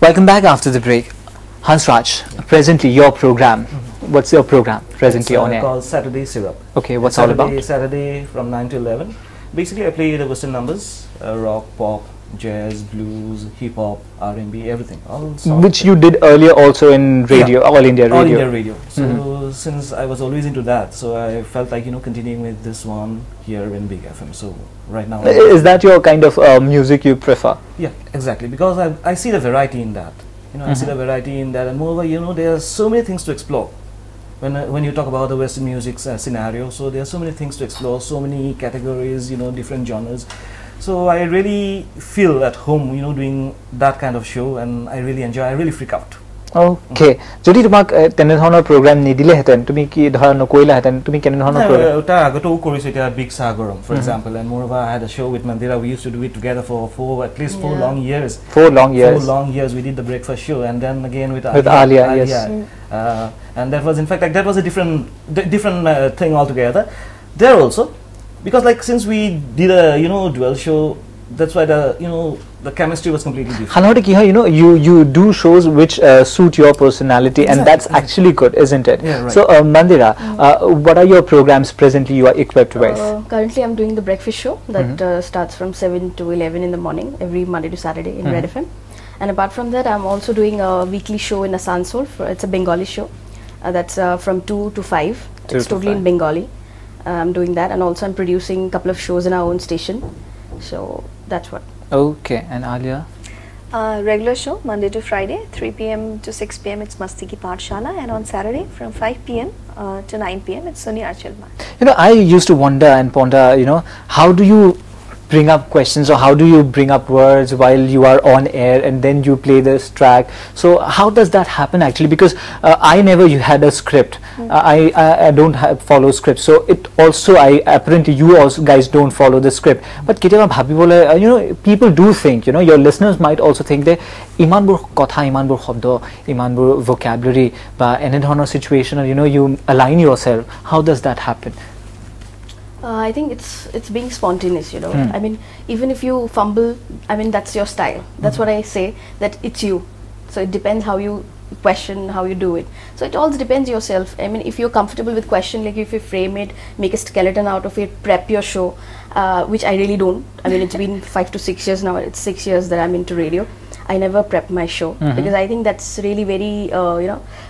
Welcome back after the break. Hansraj, presently your program. What's your program presently on air? It's called Saturday Syrup. Okay, what's all about? Saturday from 9 to 11. Basically, I play the Western numbers, rock, pop, jazz, blues, hip hop, R&B, everything. All sorts. Which you did earlier also in radio, Yeah. All India Radio. All India Radio. So since I was always into that, so I felt like continuing with this one here in Big FM. So right now, Is that your kind of music you prefer? yeah, exactly, because I see the variety in that. I see the variety in that, and moreover, there are so many things to explore. When you talk about the Western music scenario, so there are so many things to explore, so many categories, different genres. So I really feel at home, doing that kind of show, and I really enjoy. I really freak out. Okay. Jodi tumak tenedhonar program nidile heten, tumi ki dhara nokoila heten, tumi kenedhonar program? Ta agoto korisu eta Big Sagoram, for example, and moreover I had a show with Mandira. We used to do it together for at least 4 long years. 4 long years. 4 long years we did the breakfast show, and then again with Aliya, yes. And that was, in fact, like, that was a different thing altogether. There also, because like since we did a dual show, that's why the chemistry was completely different. You do shows which suit your personality, and that's actually good, isn't it? Yeah, right. So Mandira, what are your programs presently you are equipped with? Currently I'm doing the breakfast show that starts from 7 to 11 in the morning every Monday to Saturday in Red FM. And apart from that, I'm also doing a weekly show in Asansol. It's a Bengali show. That's from 2 to 5. It's totally in Bengali. I'm doing that, and also I'm producing a couple of shows in our own station. So that's what. Okay, and Aliya? Regular show, Monday to Friday, 3 p.m. to 6 p.m. it's Masti Ki Pathshala, and on Saturday from 5 p.m. To 9 p.m. it's Suni Archilma. I used to wonder and ponder, how do you bring up questions, or how do you bring up words while you are on air and then you play this track? So how does that happen actually? Because I never had a script. I don't follow script. So it also, apparently you also guys don't follow the script. But people do think, your listeners might also think that imanbur kotha, imanbur shabda, imanbur vocabulary, but any kind situation, you align yourself. How does that happen? I think it's being spontaneous, I mean, even if you fumble, I mean, that's your style. That's what I say, that it's you. So it depends how you question, how you do it. So it all depends yourself. I mean, if you're comfortable with question, like if you frame it, make a skeleton out of it, prep your show, which I really don't. I mean, it's been 5 to 6 years now. It's 6 years that I'm into radio. I never prep my show because I think that's really very,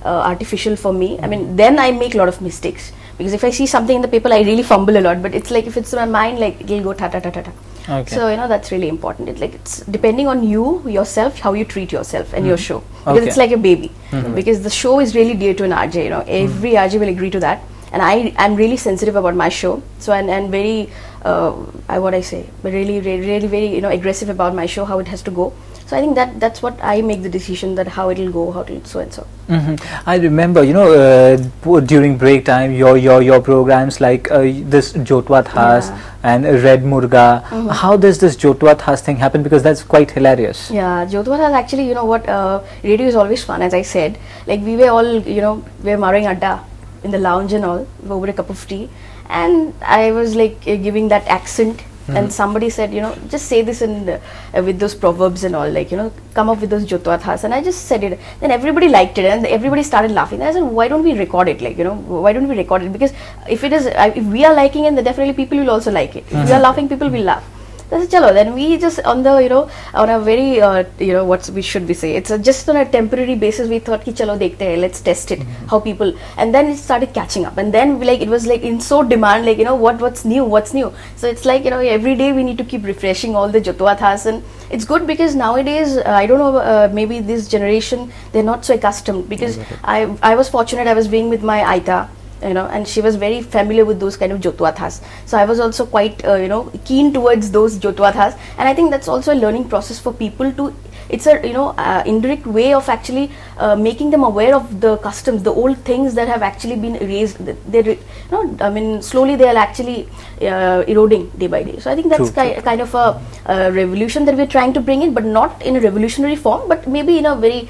artificial for me. I mean, then I make a lot of mistakes. Because if I see something in the paper, I really fumble a lot. But it's like, if it's in my mind, like, it'll go ta-ta-ta-ta-ta. Okay. So, that's really important. It's depending on you, yourself, how you treat yourself and your show. Because it's like a baby. Because the show is really dear to an RJ, Every RJ will agree to that. And I'm really sensitive about my show. So, and very, what I say, really, really very, aggressive about my show, how it has to go. So I think that's what I make the decision, that how it'll go, how it'll so and so. I remember, during break time, your programs like this Jotwa Thas and Red Murga. How does this Jotwa Thas thing happen? Because that's quite hilarious. Yeah, Jotwa Thas actually, radio is always fun, as I said. Like we were all, we were marring adda in the lounge and all over a cup of tea, and I was like giving that accent. And somebody said, just say this in with those proverbs and all, like, come up with those Jotwa Thas. And I just said it. Then everybody liked it, and everybody started laughing. And I said, why don't we record it? Like, why don't we record it? Because if we are liking it, then definitely people will also like it. If we are laughing, people will laugh. I said, chalo. Then we just on a very, what should we say? It's just on a temporary basis. We thought, ki chalo dekhte hai, let's test it, how people. And then it started catching up. And then it was like in so demand, like, what's new? So it's like, every day we need to keep refreshing all the Jotwa Thas. And it's good because nowadays, I don't know, maybe this generation, they're not so accustomed. Because I was fortunate, I was being with my Aita. And she was very familiar with those kind of Jotwa Thas. So I was also quite, keen towards those Jotwa Thas. And I think that's also a learning process for people to, it's a, indirect way of actually making them aware of the customs, the old things that have actually been erased. I mean, slowly they are actually eroding day by day. So I think that's kind of a revolution that we're trying to bring in, but not in a revolutionary form, but maybe in a very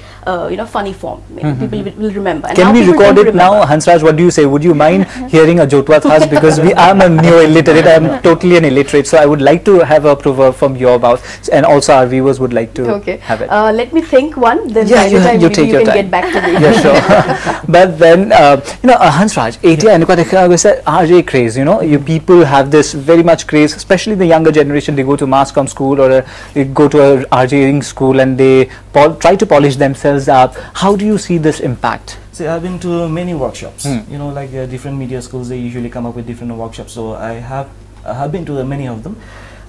funny form. Maybe people will remember. And can we record it now, Hansraj? What do you say? Would you mind hearing a Jotwa Thas? Because I'm a neo illiterate. I'm totally an illiterate, so I would like to have a proverb from your mouth, and also our viewers would like to have it. Let me think one. Then you take your time. Get back to me. Yeah, sure. But then Hansraj, RJ craze. You people have this very much craze, especially the younger generation. They go to mass comm school or they go to a RJing school and they try to polish themselves up. How do you see this impact? See, I've been to many workshops. Like different media schools, they usually come up with different workshops. So I have been to many of them.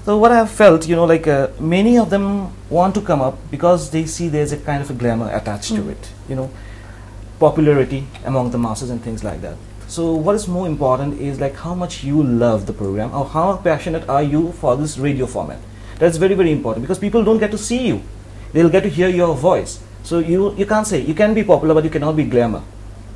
So what I have felt, many of them want to come up because they see there's a kind of a glamour attached to it. Popularity among the masses and things like that. So what is more important is like how much you love the program or how passionate are you for this radio format. That's very, very important because people don't get to see you. They'll get to hear your voice. So you can't say, you can be popular but you cannot be glamour.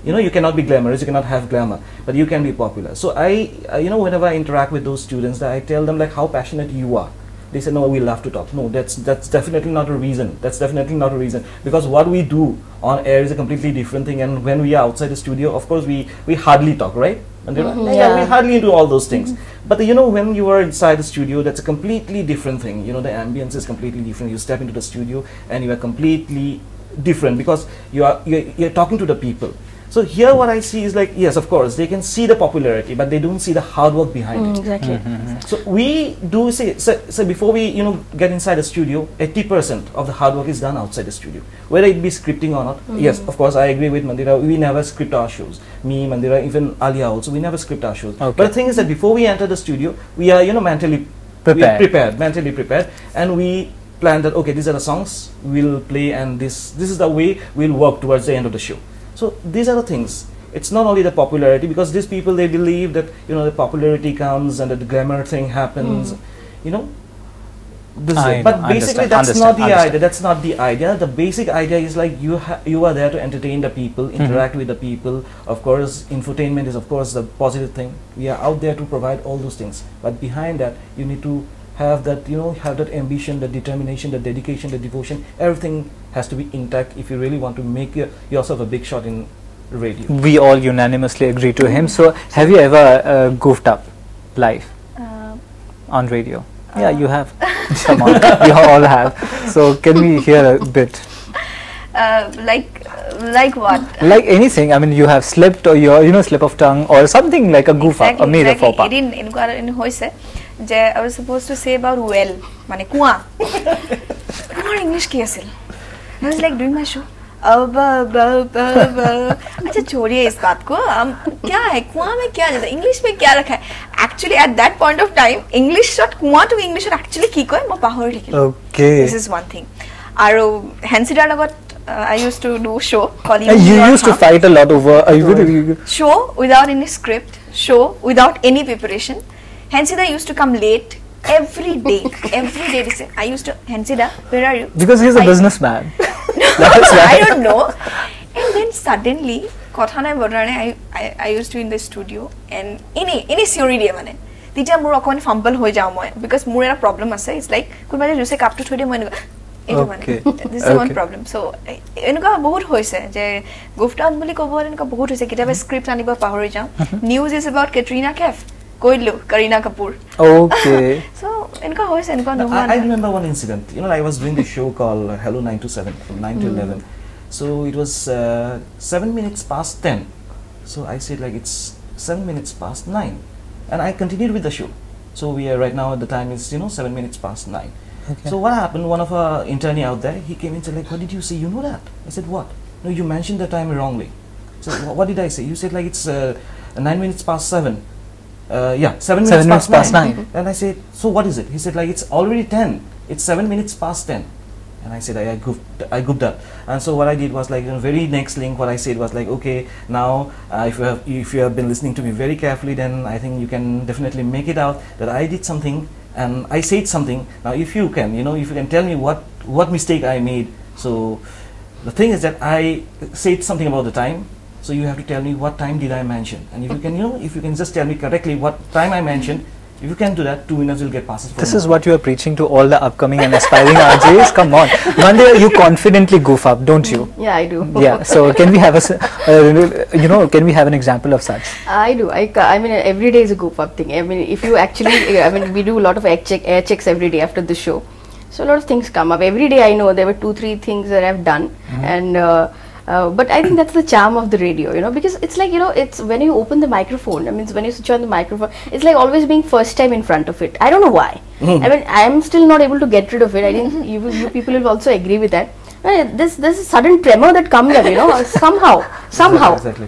You cannot be glamorous, you cannot have glamour, but you can be popular. So whenever I interact with those students, I tell them like how passionate you are. They say, no, we love to talk. No, that's definitely not a reason. That's definitely not a reason. Because what we do on air is a completely different thing. And when we are outside the studio, of course, we hardly talk, right? And we hardly do all those things. But when you are inside the studio, that's a completely different thing. The ambience is completely different. You step into the studio and you are completely different because you're talking to the people. So here what I see is like, yes, of course, they can see the popularity, but they don't see the hard work behind it. Exactly. So we do say, so before we get inside the studio, 80% of the hard work is done outside the studio. Whether it be scripting or not, yes, of course, I agree with Mandira, we never script our shows. Me, Mandira, even Aliya also, we never script our shows. Okay. But the thing is that before we enter the studio, we are, mentally prepared, and we plan that, okay, these are the songs we'll play and this is the way we'll work towards the end of the show. So these are the things. It's not only the popularity, because these people, they believe that the popularity comes and that the glamour thing happens. But basically that's not the idea. That's not the idea. The basic idea is like you are there to entertain the people, interact with the people. Of course, infotainment is of course the positive thing. We are out there to provide all those things. But behind that, you need to have that have that ambition, the determination, the dedication, the devotion. Everything has to be intact if you really want to make yourself a big shot in radio. We all unanimously agree to him. So have you ever goofed up live on radio? Yeah, you have. Come on, we all have. So can we hear a bit? Like what? Like anything. I mean, you have slipped, or your slip of tongue, or something like a goof up, a major faux pas. I was supposed to say about well, mane kuwa. What English ki asil? I was like doing my show. अच्छा छोड़िए इस बात को. क्या है कुआं में क्या जाता है? इंग्लिश में क्या रखा है? Actually at that point of time, English shot कुआं to English actually की कोई मैं पाहर लिखी. Okay. This is one thing. आरो Hansraj got I used to do show called. You used to fight a lot over show without any script, show without any preparation. Hansraj used to come late every day. Every day they say, I used to, Hansraj, where are you? Because he's a businessman. I don't know. And then suddenly, I used to in the studio and any theory day mane. Teacher more akon fumble hoy jao moi because more a problem ase. It's like could matter just up to 20 moi. Okay. This is one problem. So इनका बहुत होइसे जे गुफ्ता बोली को बोल इनका बहुत होइसे किताब स्क्रिप्ट आनी बा पाहर जाओ. News is about Katrina Kaif. Koilu, Kareena Kapoor. Okay. So इनका होइसे इनका no. I remember one incident. I was doing a show called Hello 9 to 7 from 9 to 11. So it was 7 minutes past 10. So I said like it's 7 minutes past 9, and I continued with the show. So we are right now at the time is 7 minutes past 9. Okay. So what happened? One of our internee out there, he came in and said like, what did you say? You know that? I said what? No, you mentioned the time wrongly. So what did I say? You said like it's 9 minutes past 7. Yeah, 7 minutes past 9. And I said, so what is it? He said like it's already 10. It's 7 minutes past 10. And I said I goofed up. And so what I did was like very next link. What I said was like, okay, now if you have been listening to me very carefully, then I think you can definitely make it out that I did something. And I said something. Now, if you can, if you can tell me what mistake I made, so The thing is that I said something about the time, so you have to tell me what time did I mention, and if you can, if you can just tell me correctly what time I mentioned, if you can do that, 2 minutes will get passes. This is what you are preaching to all the upcoming and aspiring RJs. Come on, Manindra, you confidently goof up, don't you? Yeah, I do. Yeah. So can we have can we have an example of such? I do. I mean, every day is a goof up thing. I mean, if you actually, I mean, we do a lot of air checks every day after the show. So a lot of things come up. Every day I know there were 2-3 things that I've done, and but I think that's the charm of the radio, because it's like, it's when you open the microphone, I mean, when you switch on the microphone, it's like always being first time in front of it. I don't know why. I mean, I am still not able to get rid of it. I think you people will also agree with that. This sudden tremor that comes up, somehow. Exactly.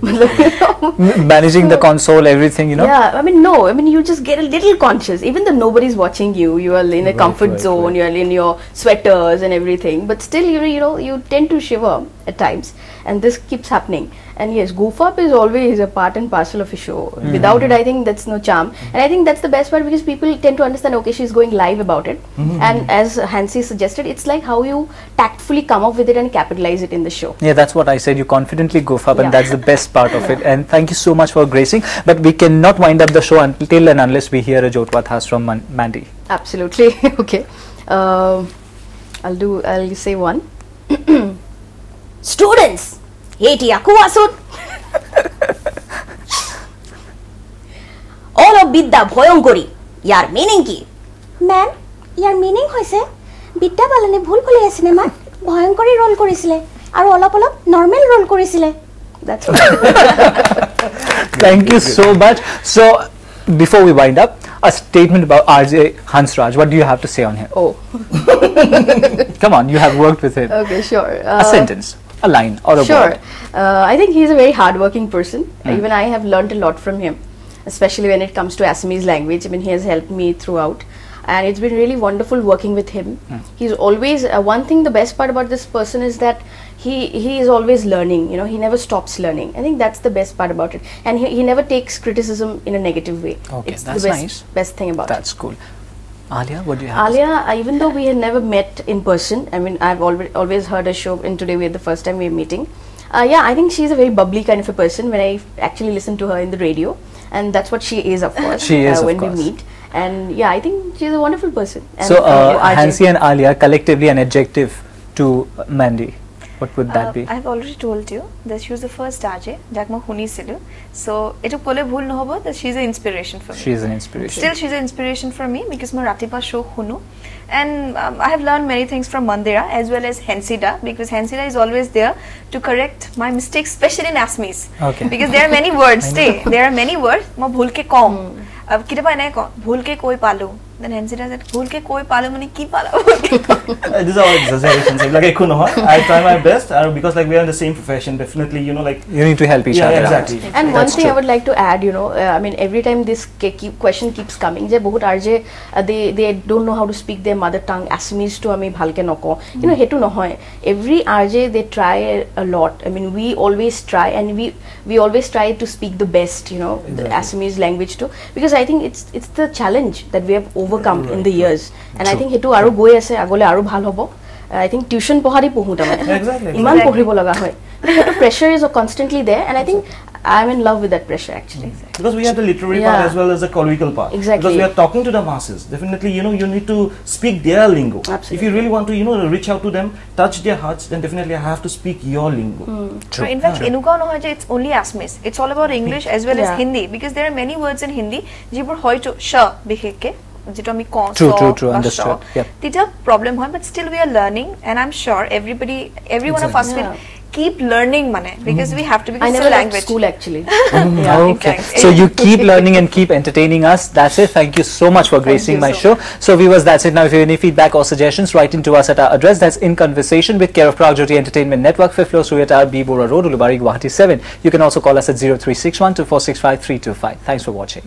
Managing the console, everything, Yeah, I mean, no, I mean, you just get a little conscious, even though nobody's watching you. You are in a comfort zone. You are in your sweaters and everything, but still, you tend to shiver at times, and this keeps happening. And yes, goof up is always a part and parcel of a show. Without it, I think that's no charm. And I think that's the best part, because people tend to understand, okay, she's going live about it. And as Hansi suggested, it's like how you tactfully come up with it and capitalize it in the show. Yeah, that's what I said. You confidently goof up, and that's the best part of it. And thank you so much for gracing. But we cannot wind up the show until and unless we hear a Jotwathas from Mandy. Absolutely. Okay. I'll say one. Students! Heti aku asut. All of bidda bhoyonkori. Yar meaning ki? Ma'am, yar meaning hoise bidda balane bhul kole asine ma bhoyonkori roll korisile aru olop normal roll korisile. That's right. Thank you so much. So before we wind up, a statement about RJ Hansraj. What do you have to say on him? Oh. Come on, you have worked with him. Okay, sure. A sentence, a line, or a sure. word. I think he's a very hardworking person. Even I have learnt a lot from him, especially when it comes to Assamese language. I mean, he has helped me throughout, and it's been really wonderful working with him. He's always one thing. The best part about this person is that he is always learning. He never stops learning. I think that's the best part about it, and he never takes criticism in a negative way. Okay, it's that's the nice. Best thing about That's cool. Aliya, what do you have? Aliya, even though we had never met in person, I mean, I've always heard her show, and today we're the first time we're meeting. Yeah, I think she's a very bubbly kind of a person when I actually listen to her in the radio, and that's what she is, of course. She is, when of course. we meet. And yeah, I think she's a wonderful person. And So, RJ. Hansi and Aliya, collectively an adjective to Mandy. What would that be? I've already told you that she was the first RJ, jak ma hunisilu. So, etu kole bhul nohobo that she's an inspiration for me. She is an inspiration. Still, she's an inspiration for me because my ratipa show hunu, and I have learned many things from Mandira as well as Hensida, because Hensida is always there to correct my mistakes, especially in Assamese. Okay. Because there are many words. There are many words. Ma bhul ke kom. Ab kitaba nai ko bhul ke koi palu. Then Hensida said, "Bhul ke koi palu mane ki pala?" These are all exaggerations. Like I try my best, because like we are in the same profession. Definitely, like You need to help each other. exactly. And one thing I would like to add, I mean, every time this question keeps coming, je bahut RJ they don't know how to speak their mother tongue. Assamese to ami bhalke noko. Hetu nohoy. Every RJ they try a lot. I mean, we always try, and we always try to speak the best, the Assamese language too, because I think it's the challenge that we have overcome in the years, and I think hetu aru goi ase agole aru bhal hobo. I think tuition pohari pohu tamane iman pohribo laga hoy. The pressure is constantly there, and I think I'm in love with that pressure actually. Because we have the literary part as well as the colloquial part. Exactly. Because we are talking to the masses. Definitely, you need to speak their lingo. Absolutely. If you really want to, reach out to them, touch their hearts, then definitely I have to speak your lingo. True. In fact, enuka no hoy je it's only Assamese. It's all about English as well as Hindi, because there are many words in Hindi jibur hoyto sha bikhekke যেটা আমি ক True, understood. Yep. It's a problem hoy, but still we are learning, and I'm sure every one of us will keep learning because we have to, because I it's never a left language. school actually. Okay, so you keep learning and keep entertaining us. That's it. Thank you so much for gracing my show. So viewers, that's it. Now if you have any feedback or suggestions, write into us at our address. That's In Conversation with care of Prague Jyoti Entertainment Network, 5th floor, Suyatar B Bora Road, Ulubari, Guwahati 7. You can also call us at 0361 2465 325. Thanks for watching.